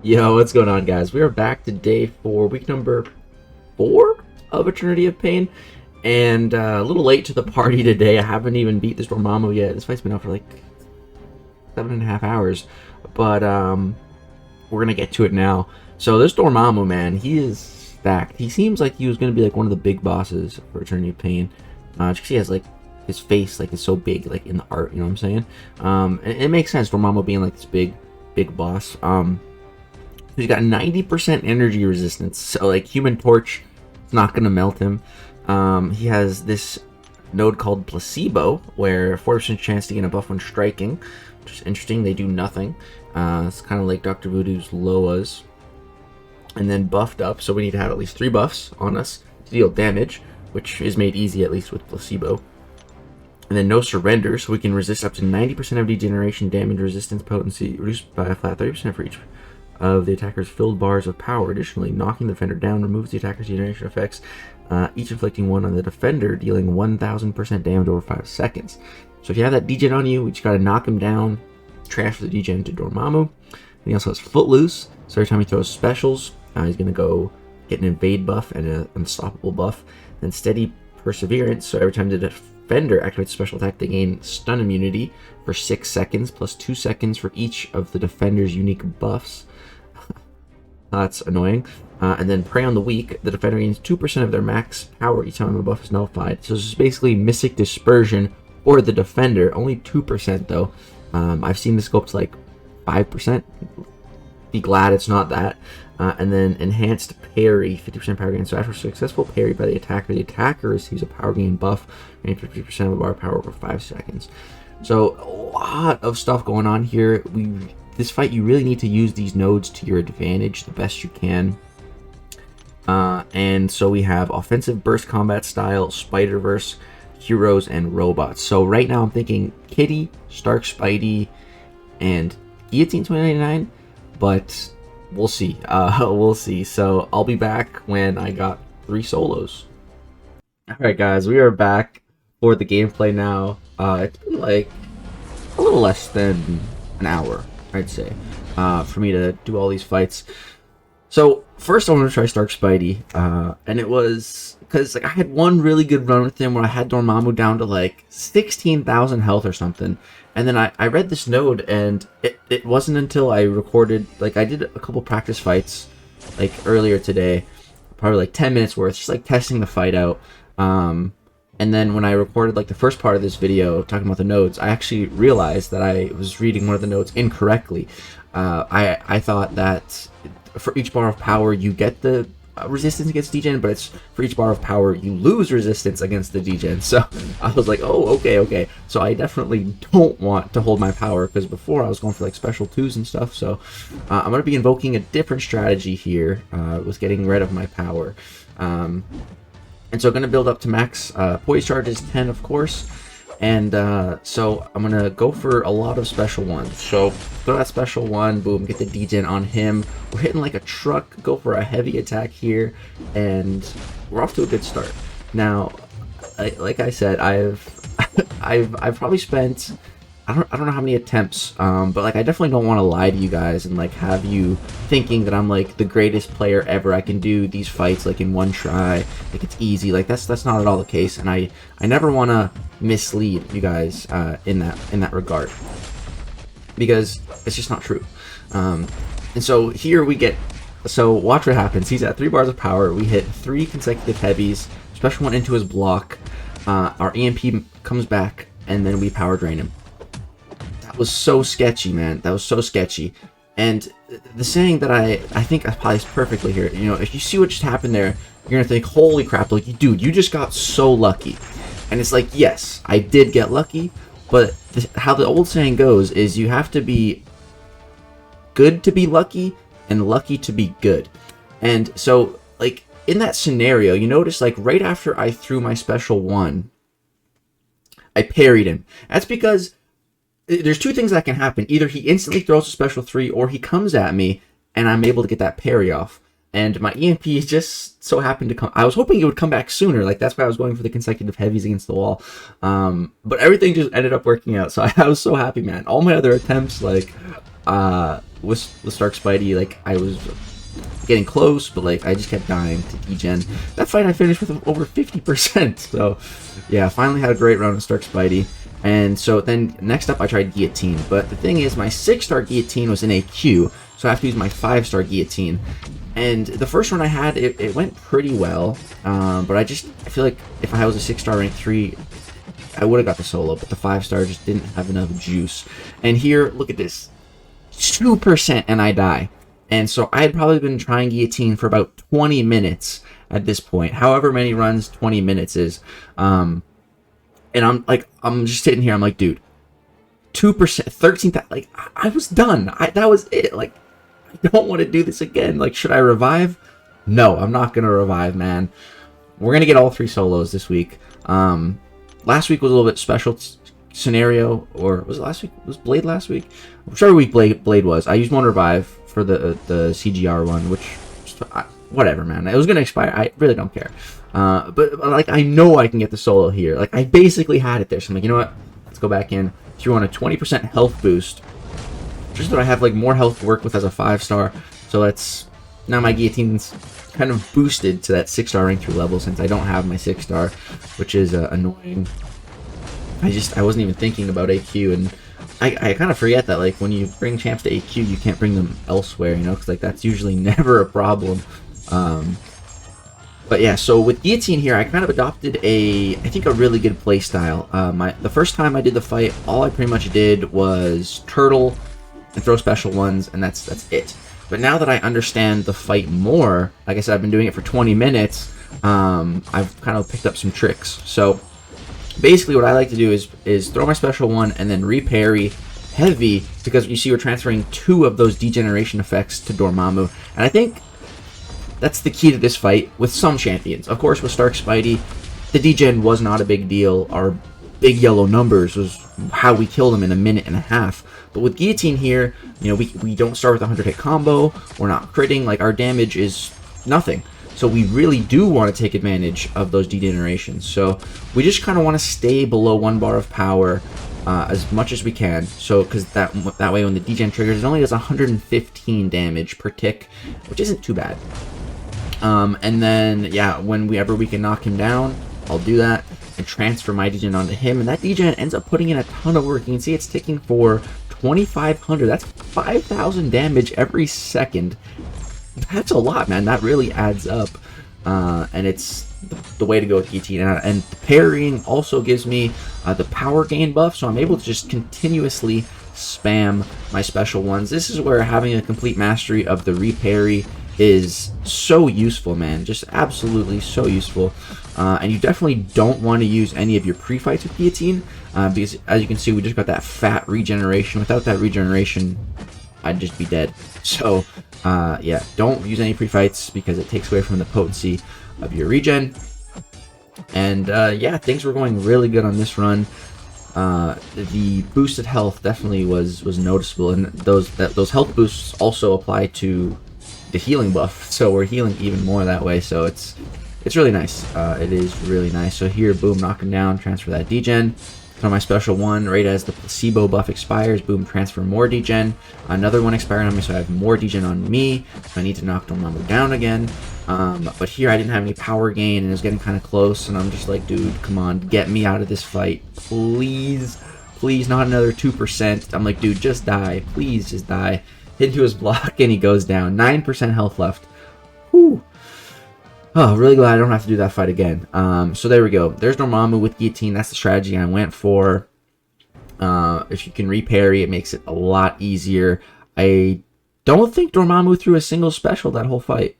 Yo, what's going on, guys? We are back to day 4, week number 4 of Eternity of Pain, and a little late to the party today. I haven't even beat this Dormammu yet. This fight's been out for like 7.5 hours, but we're gonna get to it now. So this Dormammu, man, he is stacked. He seems like he was gonna be like one of the big bosses for Eternity of Pain. Just 'cause he has like his face like is so big, like in the art. You know what I'm saying? And it makes sense. Dormammu being like this big boss. He's got 90% energy resistance, so like Human Torch is not going to melt him. He has this node called Placebo, where 40% chance to gain a buff when striking, which is interesting. They do nothing. It's kind of like Dr. Voodoo's Loas. And then buffed up, so we need to have at least 3 buffs on us to deal damage, which is made easy at least with Placebo. And then no surrender, so we can resist up to 90% of degeneration, damage, resistance, potency, reduced by a flat 30% for each of the attacker's filled bars of power. Additionally, knocking the defender down removes the attacker's degeneration effects, each inflicting 1 on the defender, dealing 1000% damage over 5 seconds. So if you have that degen on you, we just gotta knock him down, transfer the degen to Dormammu. And he also has Footloose, so every time he throws specials, he's gonna go get an evade buff and an unstoppable buff. Then Steady Perseverance, so every time the defender activates a special attack, they gain stun immunity for 6 seconds, plus 2 seconds for each of the defender's unique buffs. That's annoying. And then Prey on the Weak, the defender gains 2% of their max power each time a buff is nullified. So this is basically Mystic Dispersion or the defender, only 2% though. I've seen this go up to like 5%. Be glad it's not that. And then Enhanced Parry, 50% power gain. So after successful parry by the attacker receives a power gain buff, gain 50% of bar power over 5 seconds. So a lot of stuff going on here. This fight, you really need to use these nodes to your advantage the best you can. And so we have offensive burst combat style, Spider-Verse, heroes, and robots. So right now I'm thinking Kitty, Stark Spidey, and Guillotine 2099, but we'll see. We'll see. So I'll be back when I got 3 solos. Alright guys, we are back for the gameplay now. It's been like a little less than an hour, I'd say, for me to do all these fights. So first I wanted to try Stark Spidey, and it was because like I had one really good run with him where I had Dormammu down to like 16,000 health or something, and then I read this node, and it wasn't until I recorded, like I did a couple practice fights like earlier today, probably like 10 minutes worth, just like testing the fight out. And then when I recorded like the first part of this video talking about the nodes, I actually realized that I was reading one of the nodes incorrectly. I thought that for each bar of power you get the resistance against degen, but it's for each bar of power you lose resistance against the degen. So I was like, oh, okay. So I definitely don't want to hold my power, because before I was going for like special 2s and stuff. So I'm going to be invoking a different strategy here with getting rid of my power. And so I'm going to build up to max poise charges 10, of course. And so I'm going to go for a lot of special ones. So throw that special 1, boom, get the degen on him. We're hitting like a truck, go for a heavy attack here, and we're off to a good start. Now, like I said, I've probably spent, I don't know how many attempts, but like I definitely don't want to lie to you guys and like have you thinking that I'm like the greatest player ever. I can do these fights like in one try, like it's easy. Like that's not at all the case, and I never want to mislead you guys in that regard, because it's just not true. And so here we get, so watch what happens. He's at 3 bars of power. We hit 3 consecutive heavies, special 1 into his block. Our EMP comes back, and then we power drain him. That was so sketchy, man. That was so sketchy. And the saying that I think applies perfectly here, you know, if you see what just happened there, you're gonna think, holy crap, like, dude, you just got so lucky. And it's like, yes, I did get lucky, but how the old saying goes is you have to be good to be lucky and lucky to be good. And so, like, in that scenario, you notice, like, right after I threw my special 1, I parried him. That's because there's 2 things that can happen. Either he instantly throws a special 3, or he comes at me and I'm able to get that parry off. And my EMP just so happened to come. I was hoping it would come back sooner. Like, that's why I was going for the consecutive heavies against the wall. But everything just ended up working out. So I was so happy, man. All my other attempts, like, with Stark Spidey, like I was getting close, but like I just kept dying to degen. That fight I finished with over 50%. So yeah, finally had a great run with Stark Spidey. And so then next up I tried Guillotine, but the thing is my 6-star Guillotine was in a queue, so I have to use my 5-star Guillotine. And the first one I had, it went pretty well, but I feel like if I was a 6-star rank 3, I would have got the solo, but the 5-star just didn't have enough juice. And here, look at this, 2% and I die. And so I had probably been trying Guillotine for about 20 minutes at this point, however many runs 20 minutes is. And I'm just sitting here, I'm like, dude, 2%, 13, like, I was done. That was it. Like, I don't want to do this again. Like, should I revive? No, I'm not going to revive, man. We're going to get all 3 solos this week. Last week was a little bit special scenario, or was it last week? Was Blade last week? Whichever week Blade was. I used 1 revive for the CGR one, which, whatever, man. It was going to expire. I really don't care. But like, I know I can get the solo here. Like, I basically had it there. So I'm like, you know what? Let's go back in. Threw on a 20% health boost. Just that I have like more health to work with as a 5-star. So that's, now my Guillotine's kind of boosted to that 6-star rank 3 level since I don't have my 6-star, which is annoying. I wasn't even thinking about AQ, and I kind of forget that, like, when you bring champs to AQ, you can't bring them elsewhere, you know, because, like, that's usually never a problem. But yeah, so with Guillotine here, I kind of adopted I think a really good playstyle. The first time I did the fight, all I pretty much did was turtle and throw special ones, and that's it. But now that I understand the fight more, like I said, I've been doing it for 20 minutes, I've kind of picked up some tricks. So basically what I like to do is throw my special one and then reparry heavy, because you see we're transferring 2 of those degeneration effects to Dormammu, and I think that's the key to this fight with some champions. Of course, with Stark Spidey, the degen was not a big deal. Our big yellow numbers was how we killed him in a minute and a half. But with Guillotine here, you know, we don't start with a 100-hit combo. We're not critting. Like, our damage is nothing. So we really do want to take advantage of those degenerations. So we just kind of want to stay below 1 bar of power as much as we can. So, because that way when the degen triggers, it only does 115 damage per tick, which isn't too bad. And then, yeah, whenever we can knock him down, I'll do that and transfer my degen onto him. And that degen ends up putting in a ton of work. You can see it's ticking for 2,500. That's 5,000 damage every second. That's a lot, man. That really adds up. And it's the way to go with Guillotine. And parrying also gives me the power gain buff, so I'm able to just continuously spam my special ones. This is where having a complete mastery of the reparry is so useful, man. Just absolutely so useful. And you definitely don't want to use any of your pre-fights with Guillotine, because as you can see, we just got that fat regeneration. Without that regeneration, I'd just be dead. So yeah, don't use any pre-fights because it takes away from the potency of your regen. And yeah, things were going really good on this run. The boosted health definitely was noticeable, and those health boosts also apply to the healing buff, so we're healing even more that way. So it's really nice. It is really nice. So here, boom, knock him down, transfer that degen. Throw my special one right as the placebo buff expires. Boom, transfer more degen. Another one expired on me, so I have more degen on me. So I need to knock Dormammu down again. But here I didn't have any power gain, and it was getting kind of close. And I'm just like, dude, come on, get me out of this fight, please, please, not another 2%. I'm like, dude, just die, please, just die. Hit into his block, and he goes down. 9% health left. Whew. Oh, really glad I don't have to do that fight again. So there we go. There's Dormammu with Guillotine. That's the strategy I went for. If you can reparry, it makes it a lot easier. I don't think Dormammu threw a single special that whole fight.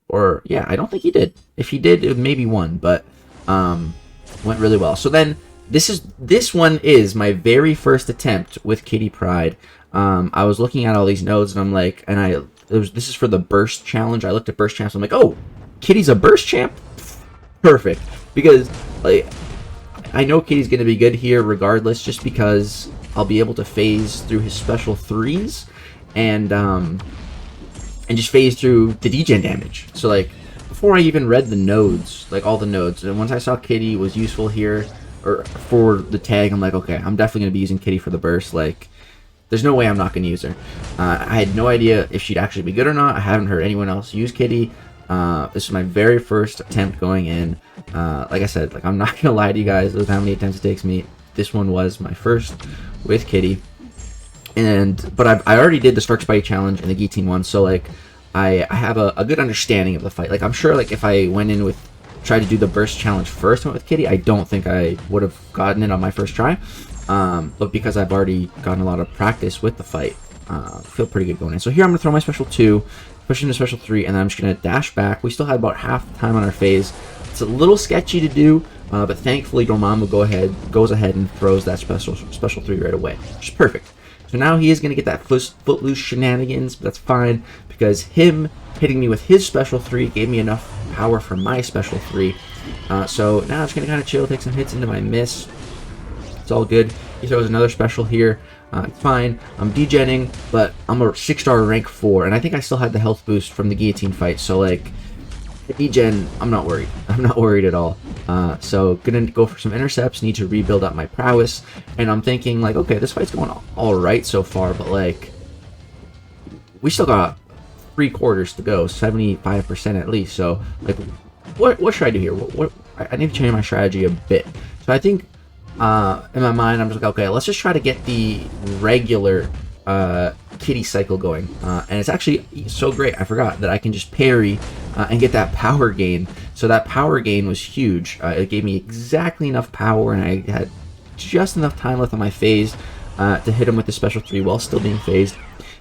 Or, yeah, I don't think he did. If he did, it maybe won, but went really well. So then, this one is my very first attempt with Kitty Pryde. I was looking at all these nodes, and I'm like, this is for the burst challenge. I looked at burst champs, I'm like, oh, Kitty's a burst champ? Perfect. Because, like, I know Kitty's going to be good here regardless, just because I'll be able to phase through his special 3s, and just phase through the degen damage. So, like, before I even read the nodes, like, all the nodes, and once I saw Kitty was useful here, or for the tag, I'm like, okay, I'm definitely going to be using Kitty for the burst. Like, there's no way I'm not going to use her. I had no idea if she'd actually be good or not. I haven't heard anyone else use Kitty. This is my very first attempt going in. Like I said, like, I'm not going to lie to you guys with how many attempts it takes me. This one was my first with Kitty. But I already did the Stark Spidey challenge and the Guillotine one, so like I have a good understanding of the fight. Like, I'm sure like if I went in with tried to do the burst challenge first with Kitty, I don't think I would have gotten it on my first try. But because I've already gotten a lot of practice with the fight, I feel pretty good going in. So here I'm going to throw my special 2, push into special 3, and then I'm just going to dash back. We still had about half the time on our phase. It's a little sketchy to do, but thankfully Dormammu goes ahead and throws that special 3 right away, which is perfect. So now he is going to get that footloose shenanigans, but that's fine, because him hitting me with his special 3 gave me enough power for my special 3. So now I'm just going to kind of chill, take some hits into my miss. It's all good. He throws another special here. It's fine. I'm degenning, but I'm a 6-star rank 4, and I think I still had the health boost from the guillotine fight, so like, degen, I'm not worried. I'm not worried at all. So gonna go for some intercepts, need to rebuild up my prowess, and I'm thinking like, okay, this fight's going all right so far, but like, we still got 3/4 to go, 75% at least. So like, what should I do here? What I need to change my strategy a bit. So I think in my mind, I'm just like, okay, let's just try to get the regular Kitty cycle going, and it's actually so great. I forgot that I can just parry and get that power gain. So that power gain was huge. It gave me exactly enough power, and I had just enough time left on my phase to hit him with the special 3 while still being phased.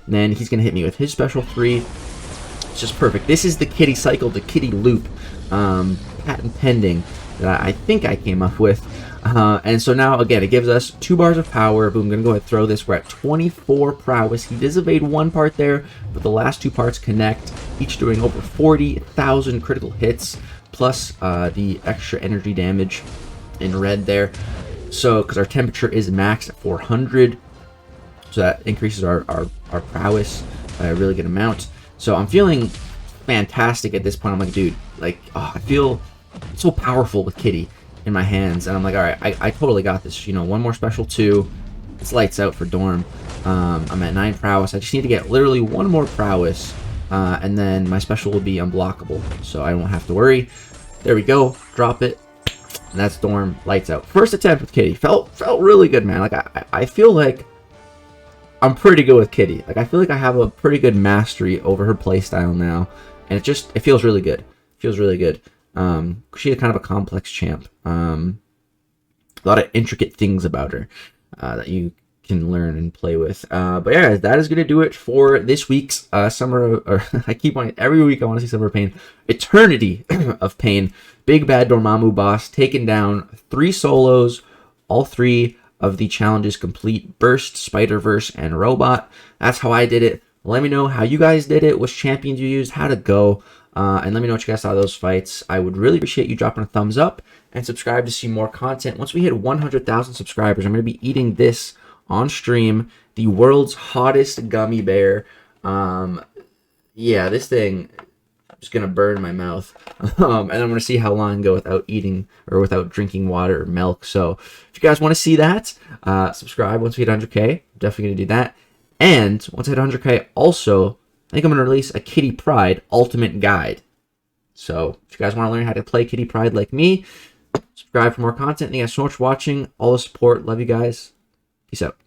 And then he's gonna hit me with his special 3. It's just perfect. This is the Kitty cycle, the Kitty loop, patent pending, that I think I came up with. And so now, again, it gives us 2 bars of power. Boom, I'm going to go ahead and throw this. We're at 24 prowess. He does evade 1 part there, but the last 2 parts connect, each doing over 40,000 critical hits, plus the extra energy damage in red there. So, because our temperature is maxed at 400, so that increases our prowess by a really good amount. So I'm feeling fantastic at this point. I'm like, dude, like, oh, I feel so powerful with Kitty in my hands, and I'm like, all right, I totally got this. You know, 1 more special 2, it's lights out for Dorm. I'm at 9 prowess. I just need to get literally 1 more prowess, and then my special will be unblockable, so I won't have to worry. There we go, drop it, and that's Dorm, lights out. First attempt with Kitty, felt really good, man. Like, I feel like I'm pretty good with Kitty. Like, I feel like I have a pretty good mastery over her playstyle now, and it feels really good. It feels really good. She's kind of a complex champ. A lot of intricate things about her that you can learn and play with. But yeah, guys, that is going to do it for this week's Summer, or I keep wanting, every week I want to see Summer of Pain. Eternity of Pain. Big Bad Dormammu boss, taking down 3 solos, all 3 of the challenges complete: Burst, Spider-Verse, and Robot. That's how I did it. Let me know how you guys did it, which champions you used, how to go. And let me know what you guys thought of those fights. I would really appreciate you dropping a thumbs up and subscribe to see more content. Once we hit 100,000 subscribers, I'm going to be eating this on stream, the world's hottest gummy bear. Yeah, this thing is going to burn my mouth. And I'm going to see how long I can go without eating or without drinking water or milk. So if you guys want to see that, subscribe once we hit 100K. I'm definitely going to do that. And once I hit 100K, also, I think I'm going to release a Kitty Pryde Ultimate Guide. So if you guys want to learn how to play Kitty Pryde like me, subscribe for more content. Thank you guys so much for watching. All the support. Love you guys. Peace out.